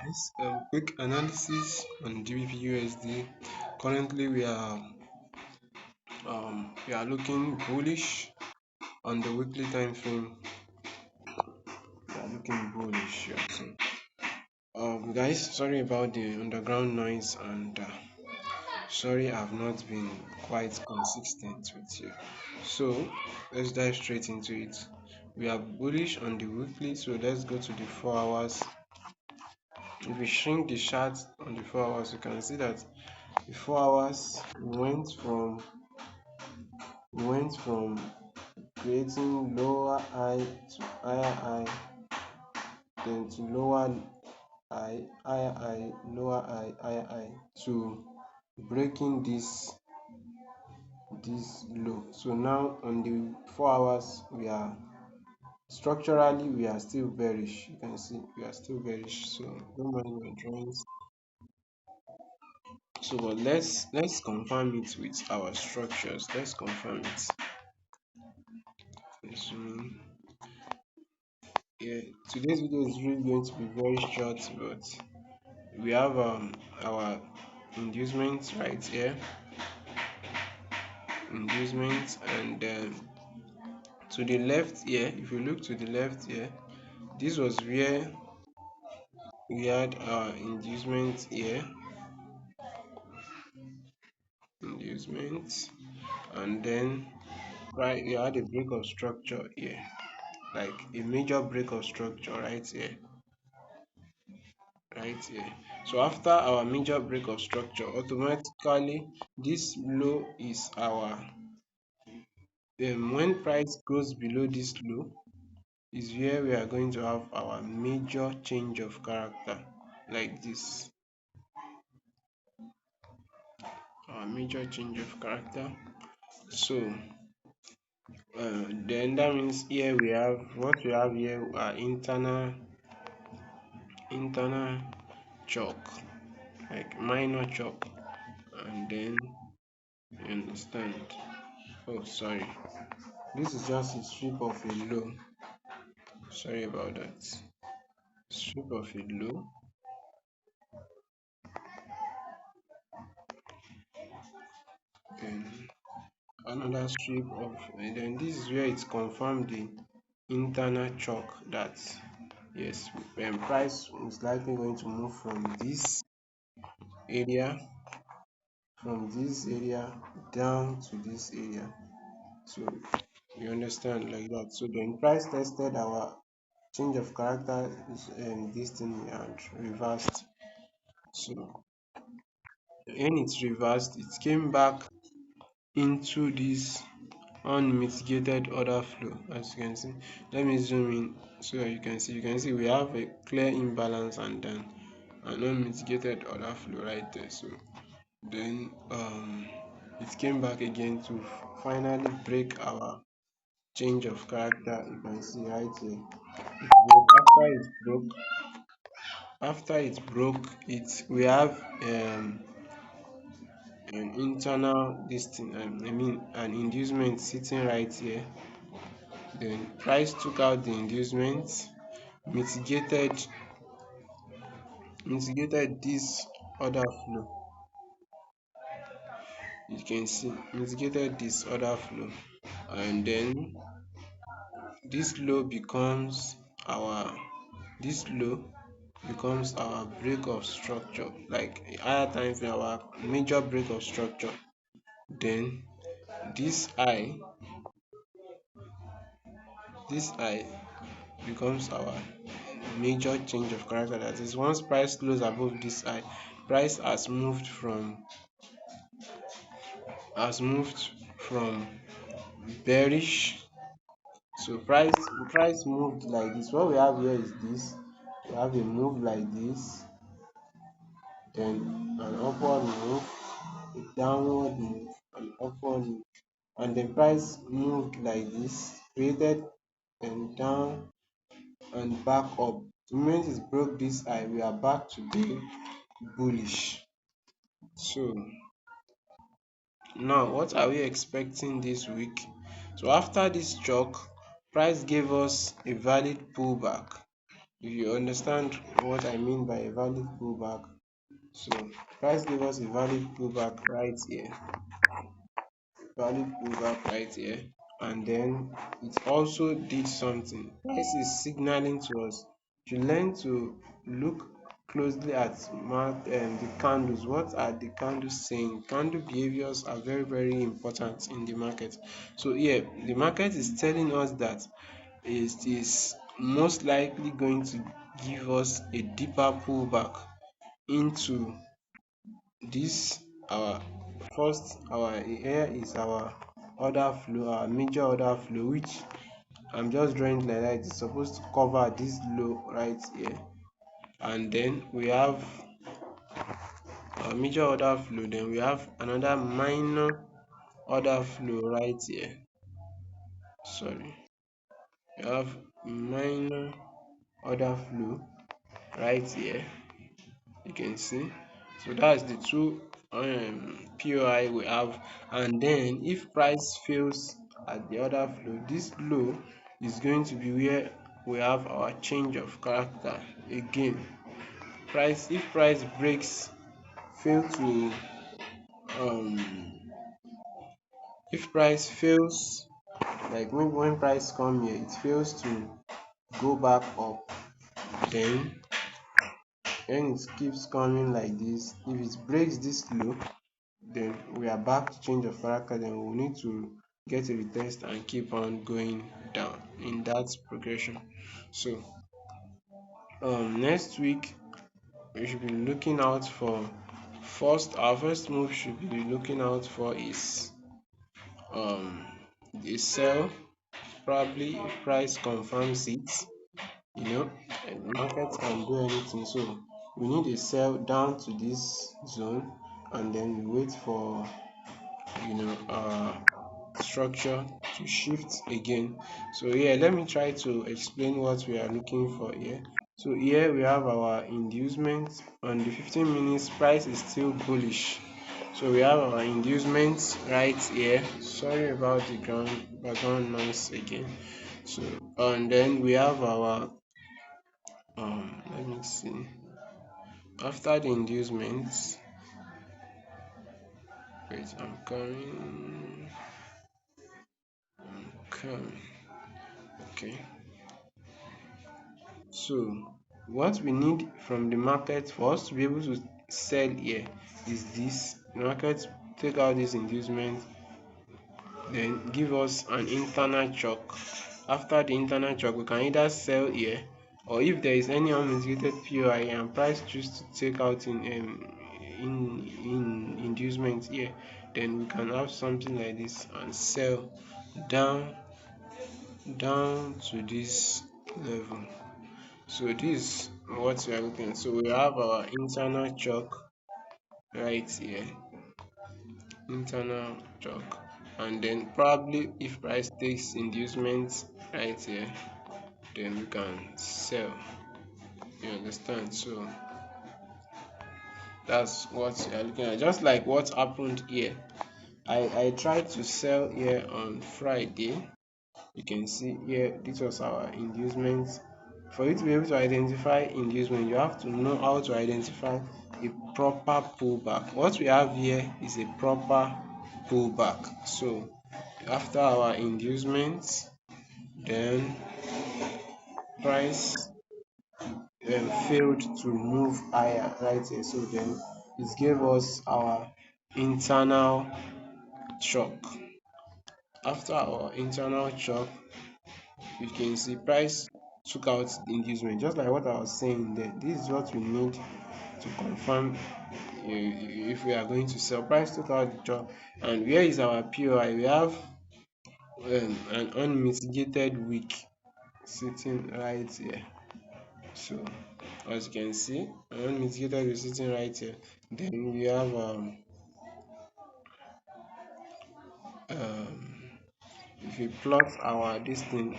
guys, quick analysis on GBPUSD. Currently, we are looking bullish on the weekly time frame. We are looking bullish. Yeah. So, guys, sorry about the underground noise and sorry I've not been quite consistent with you. So, let's dive straight into it. We are bullish on the weekly, so let's go to the 4 hours. If we shrink the chart on the 4 hours, you can see that the 4 hours we went from creating lower high to higher high, then to lower high, higher high, lower high, higher high, to breaking this low. So now on the 4 hours, we are still bearish. You can see we are still bearish. So don't mind my drawings. So but let's confirm it with our structures. Let's confirm it. Zoom. Yeah, today's video is really going to be very short, but we have our inducements right here, inducements, and to the left here. If you look to the left here, this was where we had our inducement here, inducement, and then right we had a break of structure here, like a major break of structure right here, right here. So after our major break of structure, automatically this low is our when price goes below this low is where we are going to have our major change of character, like this, our major change of character. So then that means here we have what we have here are internal chalk, like minor chalk, and then you understand. Oh, sorry, this is just a strip of a low. Sorry about that. Strip of a low, then another strip of, and then this is where it confirmed the internal chalk that yes, price is likely going to move area from this area down to this area. So you understand, like that. So then price tested our change of character this thing and reversed. So when it's reversed, it came back into this unmitigated order flow, as you can see. Let me zoom in so that you can see we have a clear imbalance and then an unmitigated order flow right there. So then it came back again to finally break our change of character. You can see right here it broke. After it broke it, we have an internal this thing, I mean an inducement sitting right here. Then price took out the inducement, mitigated this order flow. You can see mitigated this order flow, and then this low becomes our this low becomes our break of structure, like a higher time frame, our major break of structure. Then this high this high becomes our major change of character. That is, once price close above this high, price has moved from bearish. So price moved like this. What we have here is this. We have a move like this, then an upward move, a downward move, an upward move, and the price moved like this, created and down and back up. The moment it broke this high, we are back to being bullish. So now what are we expecting this week? So after this chalk, price gave us a valid pullback. if you understand what I mean by a valid pullback. So price gave us a valid pullback right here, valid pullback right here, and then it also did something. Price is signaling to us to learn to look closely at the candles. What are the candles saying? Candle behaviors are very, very important in the market. So here the market is telling us that it is most likely going to give us a deeper pullback into this our first. Our here is our order flow, our major order flow, which I'm just drawing like that. It's supposed to cover this low right here, and then we have our major order flow, then we have another minor order flow right here. Sorry, we have minor order flow right here, you can see. So that's the two POI we have. And then if price fails at the order flow, this low is going to be where we have our change of character again. Price, if price breaks, fail to um if price fails, like when price come here, it fails to go back up, then it keeps coming like this. If it breaks this low, then we are back to change of character. Then we'll need to get a retest and keep on going down in that progression. So next week we should be looking out for, our first move should be looking out for is um a sell, probably if price confirms it. you know the market can do anything, so we need a sell down to this zone, and then we wait for structure to shift again. So here, let me try to explain what we are looking for here. So here we have our inducement on the 15 minutes. Price is still bullish, so we have our inducement right here. Sorry about the background noise again. So and then we have our let me see, after the inducement, wait, I'm coming. Okay, so what we need from the market for us to be able to sell here is this. The market take out this inducement, then give us an internal chalk. After the internal chalk, we can either sell here, or if there is any unmitigated POI and price choose to take out in inducement here, then we can have something like this and sell down to this level. So this is what we are looking at. So we have our internal chalk right here, internal chalk, and then probably if price takes inducement right here, then we can sell. You understand? So that's what we are looking at. Just like what happened here. I tried to sell here on Friday. You can see here, this was our inducement. For you to be able to identify inducement, you have to know how to identify a proper pullback. What we have here is a proper pullback. So after our inducement, then price failed to move higher right here, so then it gave us our internal shock. After our internal shock, you can see price took out the inducement, just like what I was saying there. This is what we need to confirm if we are going to sell. Price took out the chop, and where is our POI? We have an unmitigated wick sitting right here. So as you can see, an unmitigated wick sitting right here. Then we have um if we plot our this thing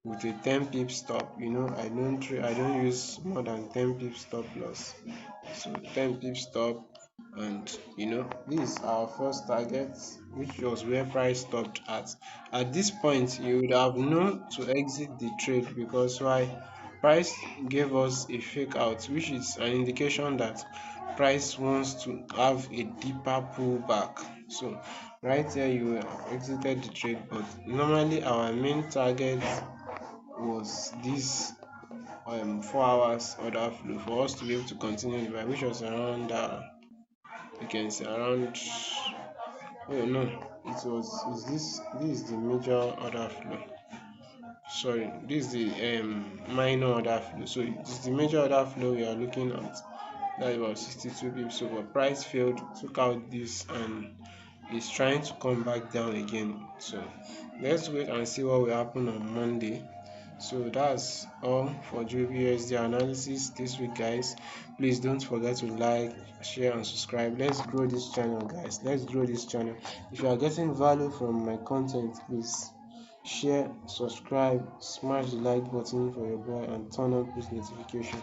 with a 10 pip stop, I don't use more than 10 pip stop loss. So 10 pip stop, and this is our first target, which was where price stopped at this point. You would have known to exit the trade, because why? price gave us a fake out, which is an indication that price wants to have a deeper pullback. So right here you exited the trade, but normally our main target was this 4 hours order flow for us to be able to continue the buy, which was around you can say around, oh no, it was, is this is the major order flow, sorry, this is the minor order flow. So this is the major order flow we are looking at. That about 62 pips. So but price failed, took out this, and is trying to come back down again. So let's wait and see what will happen on Monday. So that's all for Gbpusd analysis this week, guys. Please don't forget to like, share, and subscribe. Let's grow this channel, guys. Let's grow this channel. If you are getting value from my content, please share, subscribe, smash the like button for your boy, and turn on post notification.